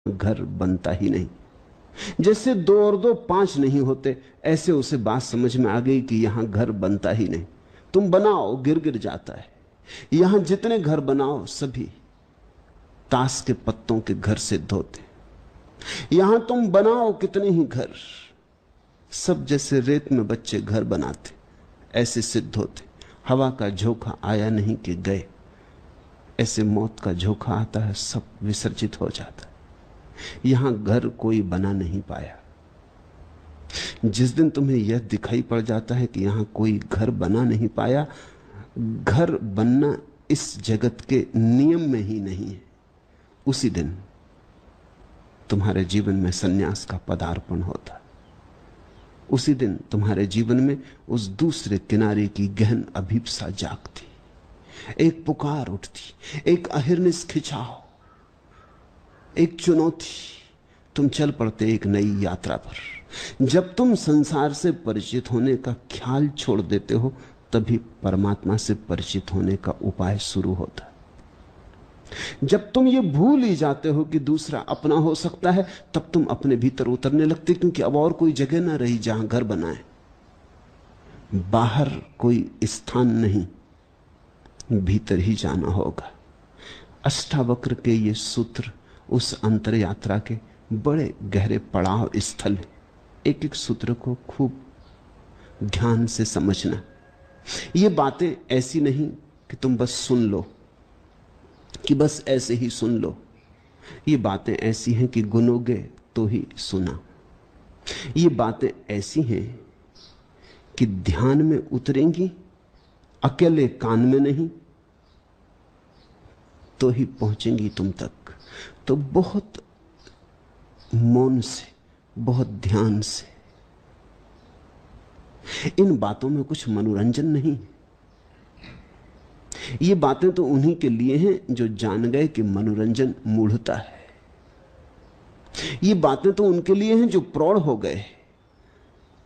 घर बनता ही नहीं। जैसे 2 और 2 5 नहीं होते, ऐसे उसे बात समझ में आ गई कि यहां घर बनता ही नहीं। तुम बनाओ, गिर गिर जाता है। यहां जितने घर बनाओ सभी ताश के पत्तों के घर सिद्ध होते। यहां तुम बनाओ कितने ही घर, सब जैसे रेत में बच्चे घर बनाते ऐसे सिद्ध होते। हवा का झोंका आया नहीं कि गए, ऐसे मौत का झोंका आता है, सब विसर्जित हो जाता है। यहां घर कोई बना नहीं पाया। जिस दिन तुम्हें यह दिखाई पड़ जाता है कि यहां कोई घर बना नहीं पाया, घर बनना इस जगत के नियम में ही नहीं है, उसी दिन तुम्हारे जीवन में सन्यास का पदार्पण होता है। उसी दिन तुम्हारे जीवन में उस दूसरे किनारे की गहन अभिप्सा जागती, एक पुकार उठती, एक अहिर्निश खिंचाव, एक चुनौती। तुम चल पड़ते एक नई यात्रा पर। जब तुम संसार से परिचित होने का ख्याल छोड़ देते हो, तभी परमात्मा से परिचित होने का उपाय शुरू होता है। जब तुम ये भूल ही जाते हो कि दूसरा अपना हो सकता है, तब तुम अपने भीतर उतरने लगते, क्योंकि अब और कोई जगह ना रही जहां घर बनाए। बाहर कोई स्थान नहीं, भीतर ही जाना होगा। अष्टावक्र के ये सूत्र उस अंतर यात्रा के बड़े गहरे पड़ाव स्थल है। एक एक सूत्र को खूब ध्यान से समझना। ये बातें ऐसी नहीं कि तुम बस सुन लो, कि बस ऐसे ही सुन लो। ये बातें ऐसी हैं कि गुनोगे तो ही सुना। ये बातें ऐसी हैं कि ध्यान में उतरेंगी, अकेले कान में नहीं, तो ही पहुंचेंगी तुम तक। तो बहुत मौन से, बहुत ध्यान से। इन बातों में कुछ मनोरंजन नहीं। ये बातें तो उन्हीं के लिए हैं जो जान गए कि मनोरंजन मूढ़ता है। ये बातें तो उनके लिए हैं जो प्रौढ़ हो गए,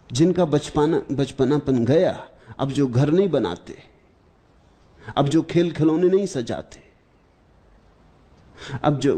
जिनका बचपनापन गया, अब जो घर नहीं बनाते, अब जो खेल खिलौने नहीं सजाते, अब जो